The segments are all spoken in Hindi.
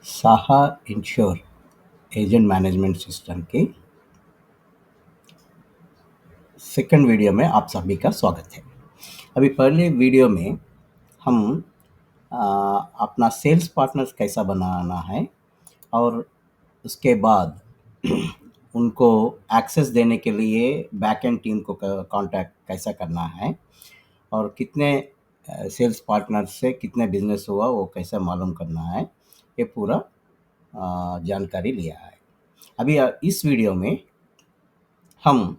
Saha ensure agent management system की सेकंड वीडियो में आप सभी का स्वागत है। अभी पहले वीडियो में हम अपना सेल्स पार्टनर्स कैसा बनाना है और उसके बाद उनको एक्सेस देने के लिए बैक एंड टीम को कांटेक्ट कैसा करना है और कितने सेल्स पार्टनर से कितने बिजनेस हुआ वो कैसे मालूम करना है, ये पूरा जानकारी लिया है। अभी इस वीडियो में हम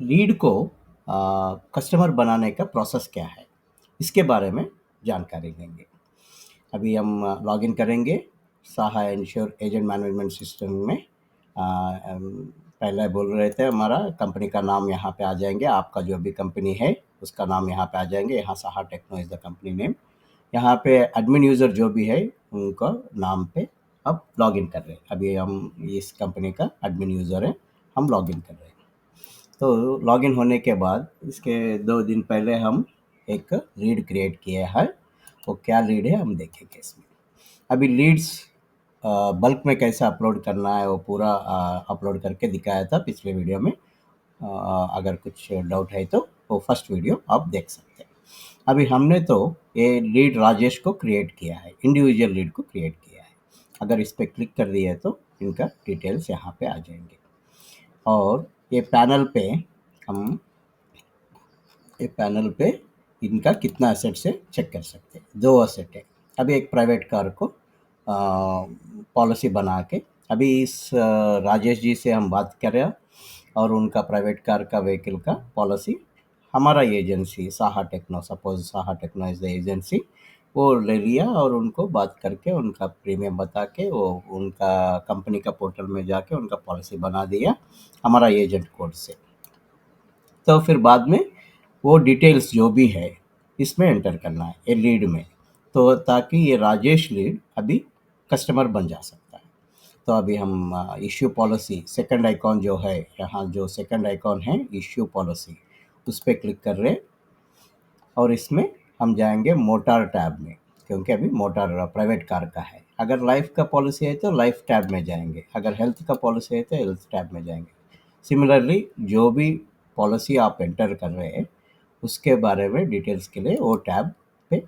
लीड को कस्टमर बनाने का प्रोसेस क्या है, इसके बारे में जानकारी देंगे। अभी हम लॉगिन करेंगे Saha ensure agent management system में। पहले बोल रहे थे हमारा कंपनी का नाम यहाँ पे आ जाएंगे, आपका जो भी कंपनी है उसका नाम यहाँ पे आ जाएंगे। यहाँ Saha techno is the company name. यहाँ पे एडमिन यूज़र जो भी है उनका नाम पे अब लॉगिन कर रहे हैं। अभी हम इस कंपनी का एडमिन यूज़र है, हम लॉगिन कर रहे हैं। तो लॉगिन होने के बाद इसके 2 दिन पहले हम एक लीड क्रिएट किया है। वो क्या लीड है हम देखेंगे इसमें। अभी लीड्स बल्क में कैसे अपलोड करना है वो पूरा अपलोड करके दिखाया था पिछले वीडियो में। अगर कुछ डाउट है तो वो फर्स्ट वीडियो आप देख सकते हैं। अभी हमने तो ये लीड राजेश को क्रिएट किया है, इंडिविजुअल लीड को क्रिएट किया है। अगर इस पर क्लिक कर दिए तो इनका डिटेल्स यहाँ पे आ जाएंगे और ये हम पैनल पे इनका कितना एसेट से चेक कर सकते हैं। 2 एसेट है। अभी एक प्राइवेट कार को पॉलिसी बना के अभी इस राजेश जी से हम बात कर रहे हैं और उनका प्राइवेट कार का व्हीकल का पॉलिसी हमारा agency Saha techno, suppose Saha techno is the agency, वो ले लिया और उनको बात करके उनका प्रीमियम बता के वो उनका कंपनी का पोर्टल में जाके उनका पॉलिसी बना दिया हमारा एजेंट कोड से। तो फिर बाद में वो डिटेल्स जो भी है इसमें एंटर करना है ये लीड में, तो ताकि ये राजेश लीड अभी कस्टमर बन जा सकता है। तो अभी हम इश्यू पॉलिसी सेकंड आइकॉन जो है, यहाँ जो सेकंड आइकॉन है इश्यू पॉलिसी, उस पर क्लिक कर रहे हैं और इसमें हम जाएंगे मोटर टैब में, क्योंकि अभी मोटर प्राइवेट कार का है। अगर लाइफ का पॉलिसी है तो लाइफ टैब में जाएंगे, अगर हेल्थ का पॉलिसी है तो हेल्थ टैब में जाएंगे। सिमिलरली जो भी पॉलिसी आप एंटर कर रहे हैं उसके बारे में डिटेल्स के लिए वो टैब पे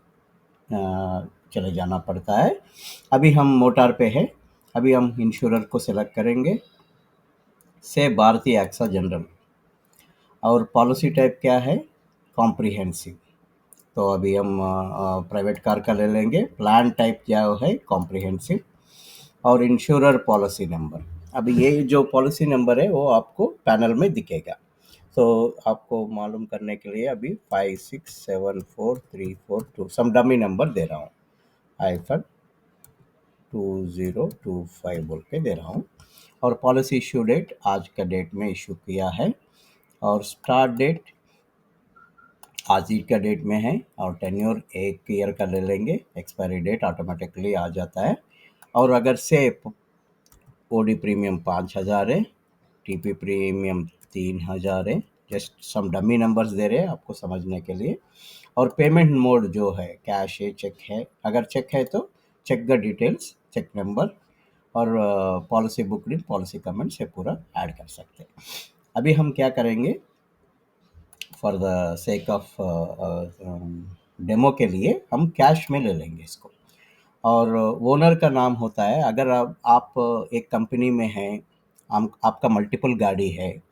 चले जाना पड़ता है। अभी हम मोटर पे है, अभी हम इंश्योरर को सिलेक्ट करेंगे से भारतीय एक्सा जनरल और पॉलिसी टाइप क्या है, कॉम्प्रिहेंसिव। तो अभी हम प्राइवेट कार का ले लेंगे, प्लान टाइप क्या है कॉम्प्रिहेंसिव और इंश्योरर पॉलिसी नंबर। अभी ये जो पॉलिसी नंबर है वो आपको पैनल में दिखेगा। तो आपको मालूम करने के लिए अभी 567434 सम डमी नंबर दे रहा हूँ, आईफन 2025 बोल के दे रहा हूँ। और पॉलिसी इशू डेट आज का डेट में इशू किया है और स्टार्ट डेट आज ही का डेट में है और टेन्योर 1 ईयर का ले लेंगे, एक्सपायरी डेट ऑटोमेटिकली आ जाता है। और अगर से ओडी प्रीमियम 5,000 है, टीपी प्रीमियम 3,000 है, just some dummy numbers they रहे हैं आपको समझने के लिए। और पेमेंट मोड जो है कैश है चेक है, अगर चेक है तो check the details, cheque number और policy book in policy comment से पूरा ऐड कर सकते हैं। अभी हम क्या करेंगे for the sake of demo के लिए हम कैश में ले लेंगे इसको। और ओनर का नाम होता है, अगर आप एक कंपनी में हैं, आपका मल्टीपल गाड़ी है,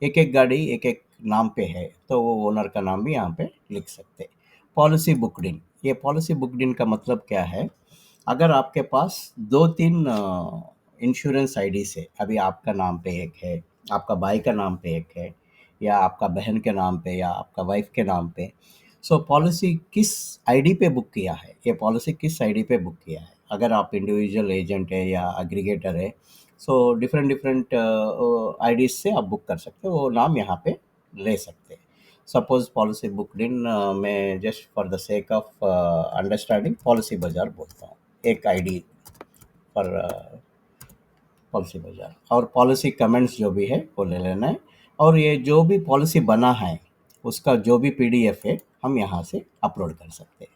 एक एक गाड़ी एक एक नाम पे है, तो वो ओनर का नाम भी यहाँ पे लिख सकते हैं। पॉलिसी बुकड इन, ये पॉलिसी बुकड इन का मतलब क्या है, अगर आपके पास 2-3 इंश्योरेंस आईडी से, अभी आपका नाम पे एक है, आपका भाई का नाम पे एक है, या आपका बहन के नाम पे या आपका वाइफ के नाम पे, सो पॉलिसी किस आईडी पे बुक किया है, ये पॉलिसी किस आईडी पे बुक किया है। अगर आप इंडिविजुअल एजेंट है या एग्रीगेटर है, सो डिफरेंट डिफरेंट आईडी से आप बुक कर सकते हो, वो नाम यहाँ पे ले सकते हैं। सपोज पॉलिसी बुकड इन मैं just for the sake of understanding policy बाजार बोलता हूँ, एक आईडी पर पॉलिसी बाजार। और पॉलिसी कमेंट्स जो भी है वो ले लेना है। और ये जो भी पॉलिसी बना है उसका जो भी पीडीएफ है हम यहाँ से अपलोड कर सकते हैं।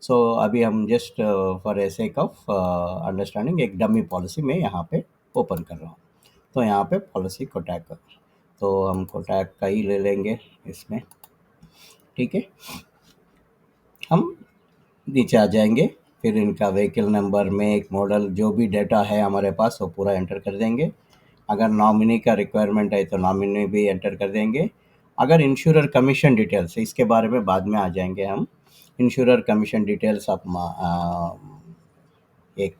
सो अभी हम just for a sake of understanding एक डमी पॉलिसी में यहाँ पे ओपन कर रहा हूँ। तो यहाँ पे पॉलिसी कोटैक का, तो हम कोटैक का ही ले लेंगे इसमें, ठीक है। हम नीचे आ जाएंगे, फिर इनका व्हीकल नंबर, मेक, मॉडल, जो भी डेटा है हमारे पास वो पूरा एंटर कर देंगे। अगर नॉमिनी का रिक्वायरमेंट है तो नॉमिनी भी एंटर कर देंगे। अगर इंश्योरर कमीशन डिटेल्स, इसके बारे में बाद में आ जाएंगे हम। इंश्योरर कमीशन डिटेल्स आप एक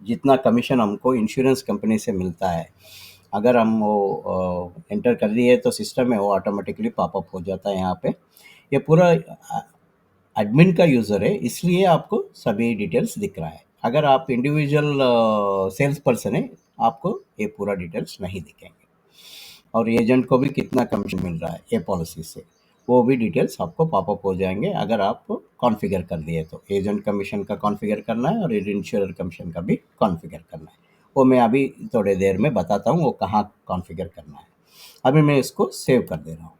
जितना कमीशन हमको इंश्योरेंस कंपनी से मिलता है, अगर हम वो एंटर कर दिए तो सिस्टम में वो ऑटोमेटिकली पॉपअप हो जाता है यहाँ पे। ये पूरा एडमिन का यूज़र है, इसलिए आपको सभी डिटेल्स दिख रहा है। अगर आप इंडिविजुअल सेल्स पर्सन है, आपको ये पूरा डिटेल्स नहीं दिखेंगे। और एजेंट को भी कितना कमीशन मिल रहा है ये पॉलिसी से, वो भी डिटेल्स आपको पॉपअप हो जाएंगे अगर आप कॉन्फ़िगर कर दिए तो। एजेंट कमीशन का कॉन्फ़िगर करना है और इंश्योरर कमीशन का भी कॉन्फ़िगर करना है। वो मैं अभी थोड़ी देर में बताता हूँ वो कहाँ कॉन्फ़िगर करना है। अभी मैं इसको सेव कर दे रहा हूँ।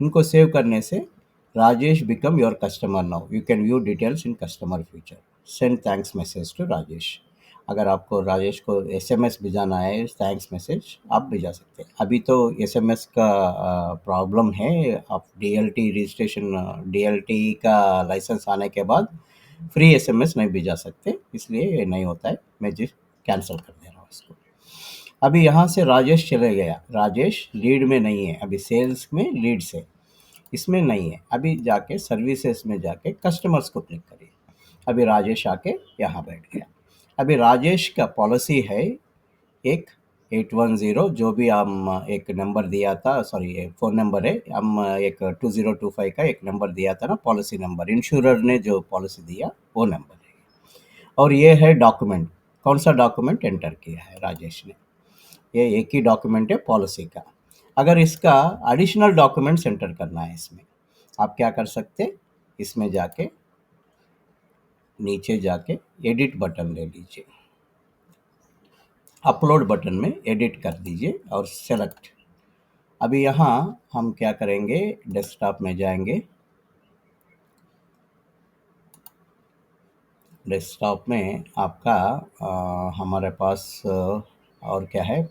इनको सेव करने से Rajesh become your customer now, you can view details in customer feature, send thanks message to Rajesh. अगर आपको राजेश को एसएमएस भिजाना है, थैंक्स मैसेज, आप भिजा सकते हैं। अभी तो एसएमएस का प्रॉब्लम है, आप डीएलटी रजिस्ट्रेशन, डीएलटी का लाइसेंस आने के बाद फ्री एसएमएस नहीं भिजा सकते, इसलिए ये नहीं होता है। मैं जिस कैंसिल कर दे रहा हूँ इसको। अभी यहाँ से राजेश चले गया, राजेश लीड में नहीं है, अभी सेल्स में लीड से इसमें नहीं है। अभी जाके सर्विसेज में जाके कस्टमर्स को क्लिक करिए। अभी राजेश आके यहाँ बैठ गया। अभी राजेश का पॉलिसी है एक 810, जो भी हम एक नंबर दिया था, सॉरी एक फ़ोन नंबर है, हम एक 2025 का एक नंबर दिया था ना, पॉलिसी नंबर, इंश्योरर ने जो पॉलिसी दिया वो नंबर है। और ये है डॉक्यूमेंट, कौन सा डॉक्यूमेंट एंटर किया है राजेश ने, ये एक ही डॉक्यूमेंट है पॉलिसी का। अगर इसका एडिशनल डॉक्यूमेंट्स एंटर करना है इसमें, आप क्या कर सकते, इसमें जाके नीचे जाके एडिट बटन ले लीजिए, अपलोड बटन में एडिट कर दीजिए और सेलेक्ट। अभी यहाँ हम क्या करेंगे, डेस्कटॉप में जाएंगे, डेस्कटॉप में आपका हमारे पास और क्या है,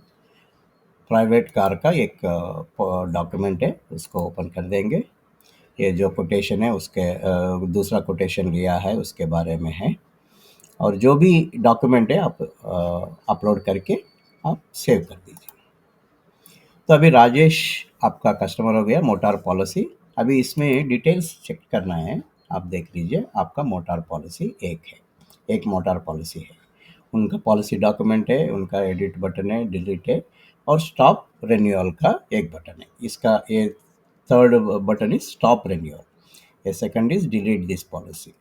प्राइवेट कार का एक डॉक्यूमेंट है, उसको ओपन कर देंगे। ये जो कोटेशन है उसके दूसरा कोटेशन लिया है उसके बारे में है। और जो भी डॉक्यूमेंट है आप अपलोड करके आप सेव कर दीजिए। तो अभी राजेश आपका कस्टमर हो गया, मोटार पॉलिसी। अभी इसमें डिटेल्स चेक करना है, आप देख लीजिए, आपका मोटार पॉलिसी एक है, एक मोटार पॉलिसी है। उनका पॉलिसी डॉक्यूमेंट है, उनका एडिट बटन है, डिलीट है, और स्टॉप रेन्यूअल का एक बटन है। इसका ये third button is stop renewal, ये second is delete this policy,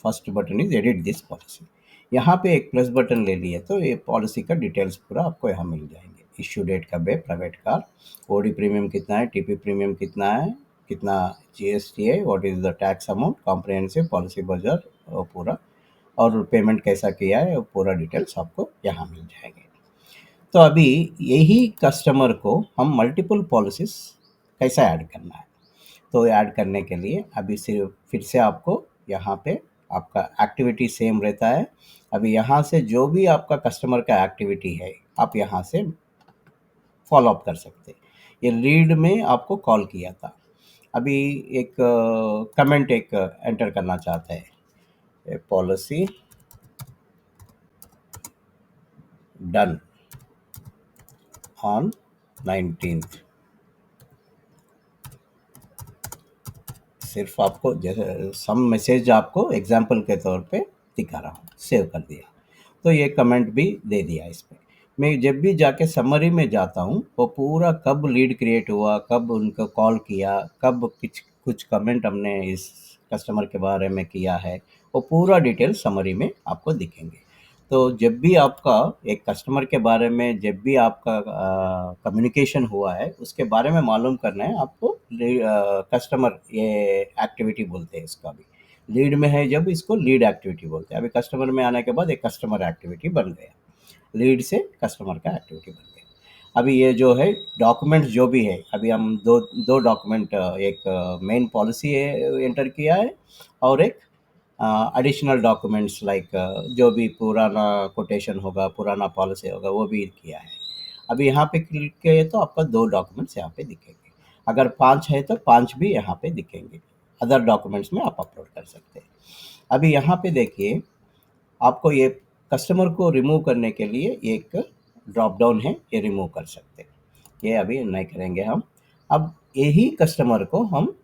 first button is edit this policy. यहाँ पे एक प्लस बटन ले लिए तो ये पॉलिसी का डिटेल्स पूरा आपको यहाँ मिल जाएंगे। इश्यू डेट कब है, प्राइवेट कार, ओडी प्रीमियम कितना है, टीपी प्रीमियम कितना है, कितना जीएसटी है, what is the tax amount, comprehensive policy budget पूरा, और पेमेंट कैसा किया है, पूरा डिटेल्स आपको यहाँ मिल जाएंगे। तो अभी यही कस्टमर को हम मल्टीपल पॉलिसीज कैसा ऐड करना है, तो ऐड करने के लिए अभी सिर्फ फिर से आपको यहाँ पे आपका एक्टिविटी सेम रहता है। अभी यहाँ से जो भी आपका कस्टमर का एक्टिविटी है आप यहाँ से फॉलो अप कर सकते हैं। ये लीड में आपको कॉल किया था, अभी एक कमेंट एक एंटर करना चाहते हैं, पॉलिसी डन ऑन 19th, सिर्फ आपको जैसे सम मैसेज आपको एग्जांपल के तौर पे दिखा रहा हूँ, सेव कर दिया। तो ये कमेंट भी दे दिया इस पे। मैं जब भी जाके समरी में जाता हूँ वो पूरा कब लीड क्रिएट हुआ, कब उनको कॉल किया, कब कुछ कुछ कमेंट हमने इस कस्टमर के बारे में किया है, वो पूरा डिटेल समरी में आपको दिखेंगे। तो जब भी आपका एक कस्टमर के बारे में जब भी आपका कम्युनिकेशन हुआ है उसके बारे में मालूम करना है आपको, कस्टमर ये एक्टिविटी बोलते हैं इसका भी। लीड में है जब इसको लीड एक्टिविटी बोलते हैं। अभी कस्टमर में आने के बाद एक कस्टमर एक्टिविटी बन गया, लीड से कस्टमर का एक्टिविटी बन गया। अभी ये जो है डॉक्यूमेंट्स जो भी है, अभी हम दो दो डॉक्यूमेंट, एक मेन पॉलिसी एंटर किया है और एक एडिशनल डॉक्यूमेंट्स लाइक जो भी पुराना कोटेशन होगा, पुराना पॉलिसी होगा, वो भी किया है। अभी यहाँ पे क्लिक किए तो आपका 2 डॉक्यूमेंट्स यहाँ पे दिखेंगे। अगर 5 है तो 5 भी यहाँ पे दिखेंगे। अदर डॉक्यूमेंट्स में आप अपलोड कर सकते हैं। अभी यहाँ पे देखिए, आपको ये कस्टमर को रिमूव करने के लिए एक ड्रॉप डाउन है, ये रिमूव कर सकते हैं। ये अभी नहीं करेंगे हम। अब यही कस्टमर को हम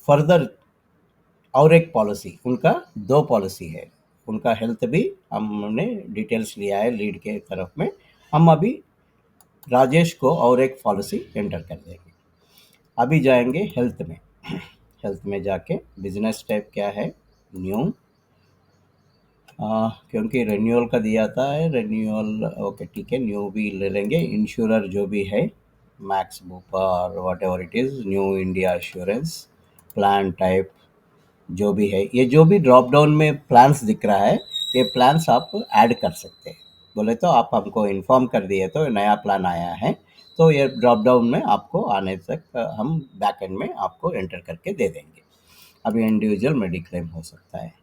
फर्दर और एक पॉलिसी, उनका 2 पॉलिसी है। उनका हेल्थ भी हमने डिटेल्स लिया है लीड के तरफ में। हम अभी राजेश को और एक पॉलिसी एंटर कर देंगे। अभी जाएंगे हेल्थ में। हेल्थ में जाके बिजनेस टाइप क्या है, न्यू, क्योंकि रेन्यूअल का दिया था, रेन्यूअल ओके ठीक है, न्यू भी ले लेंगे। इंश्योरर जो भी है, मैक्स बुपा और what ever it is, new India assurance, plan type जो भी है, ये जो भी ड्रॉप डाउन में प्लान्स दिख रहा है, ये प्लान्स आप ऐड कर सकते हैं। बोले तो आप हमको इन्फॉर्म कर दिए तो नया प्लान आया है, तो ये ड्रॉप डाउन में आपको आने तक हम बैक एंड में आपको एंटर करके दे देंगे। अभी इंडिविजुअल मेडिक्लेम हो सकता है।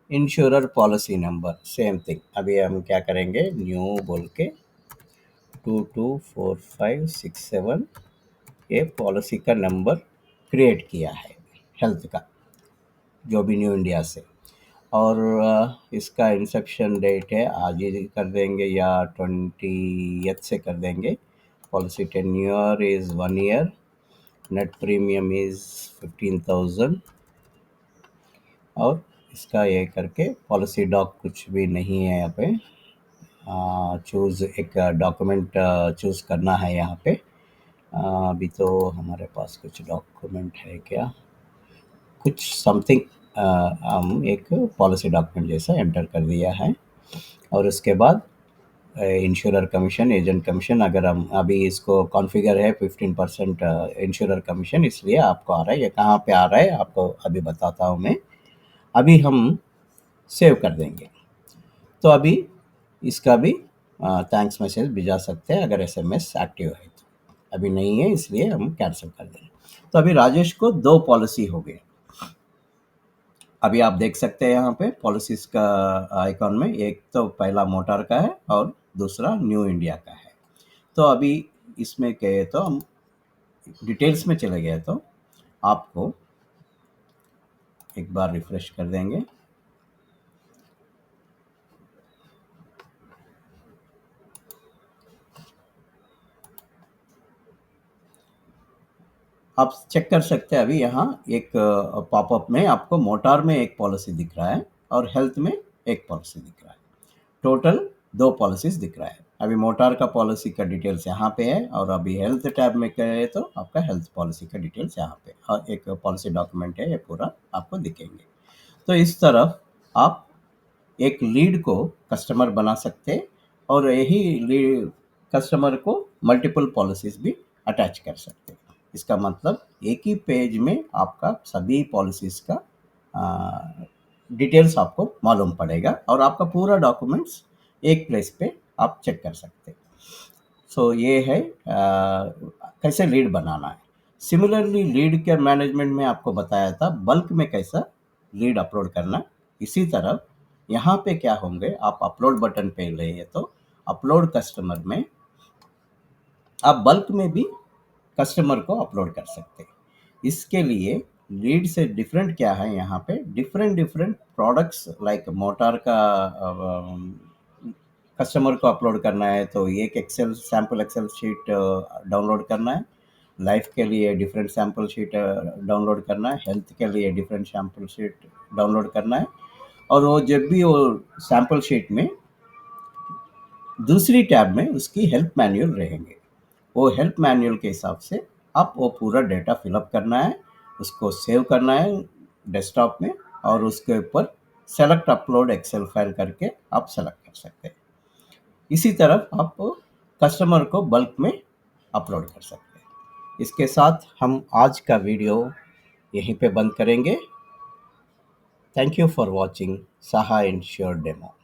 Insurer policy number same thing. अभी हम क्या करेंगे, न्यू बोल के 224567 ये पॉलिसी का नंबर क्रिएट किया है हेल्थ का, जो भी न्यू इंडिया से। और इसका इंसेप्शन डेट है आज ही कर देंगे या 20th से कर देंगे। Policy tenure is 1 year, net premium is 15,000। और इसका ये करके पॉलिसी डॉक कुछ भी नहीं है यहाँ पे। चूज़ एक डॉक्यूमेंट चूज़ करना है यहाँ पे। अभी तो हमारे पास कुछ डॉक्यूमेंट है क्या, कुछ समथिंग हम एक पॉलिसी डॉक्यूमेंट जैसा एंटर कर दिया है। और उसके बाद इंश्योरर कमीशन, एजेंट कमीशन, अगर हम अभी इसको कॉन्फ़िगर है 15% इंश्योरर कमीशन, इसलिए आपको आ रहा है। ये कहाँ पे आ रहा है आपको अभी बताता हूँ मैं। अभी हम सेव कर देंगे। तो अभी इसका भी थैंक्स मैसेज भिजा सकते हैं अगर एसएमएस एक्टिव है तो। अभी नहीं है इसलिए हम कैंसिल कर देंगे। तो अभी राजेश को 2 पॉलिसी हो गए। अभी आप देख सकते हैं यहाँ पे पॉलिसीज़ का आइकॉन में, एक तो पहला मोटर का है और दूसरा न्यू इंडिया का है। तो अभी इसमें गए तो हम डिटेल्स में चले गए तो आपको एक बार रिफ्रेश कर देंगे। आप चेक कर सकते हैं, अभी यहाँ एक पॉपअप में आपको मोटार में एक पॉलिसी दिख रहा है और हेल्थ में एक पॉलिसी दिख रहा है। टोटल 2 पॉलिसीज़ दिख रहा है। अभी मोटार का पॉलिसी का डिटेल्स यहाँ पे है और अभी हेल्थ टैब में गए तो आपका हेल्थ पॉलिसी का डिटेल्स यहाँ पे और एक पॉलिसी डॉक्यूमेंट है, ये पूरा आपको दिखेंगे। तो इस तरफ आप एक लीड को कस्टमर बना सकते हैं और यही लीड कस्टमर को मल्टीपल पॉलिसीज़ भी अटैच कर सकते हैं। इसका मतलब एक ही पेज में आपका सभी पॉलिसीज़ का डिटेल्स आपको मालूम पड़ेगा और आपका पूरा डॉक्यूमेंट्स एक प्लेस पे आप चेक कर सकते हैं। सो ये है कैसे लीड बनाना है। सिमिलरली लीड के मैनेजमेंट में आपको बताया था बल्क में कैसा लीड अपलोड करना। इसी तरह यहाँ पे क्या होंगे, आप अपलोड बटन पे ले तो अपलोड कस्टमर में आप बल्क में भी कस्टमर को अपलोड कर सकते हैं। इसके लिए लीड से डिफरेंट क्या है, यहाँ पे different different products like motor का कस्टमर को अपलोड करना है तो एक excel sample excel sheet download करना है। लाइफ के लिए डिफरेंट सैम्पल शीट डाउनलोड करना है। हेल्थ के लिए डिफरेंट सैम्पल शीट डाउनलोड करना है। और वो जब भी वो सैम्पल शीट में दूसरी टैब में उसकी हेल्प मैनुअल रहेंगे। वो हेल्प मैनुअल के हिसाब से आप वो पूरा डेटा फिलअप करना है, उसको सेव करना है डेस्कटॉप में और उसके ऊपर सेलेक्ट अपलोड एक्सेल फाइल करके आप सेलेक्ट कर सकते हैं। इसी तरह आप कस्टमर को बल्क में अपलोड कर सकते हैं। इसके साथ हम आज का वीडियो यहीं पे बंद करेंगे। Thank you for watching Saha ensure demo.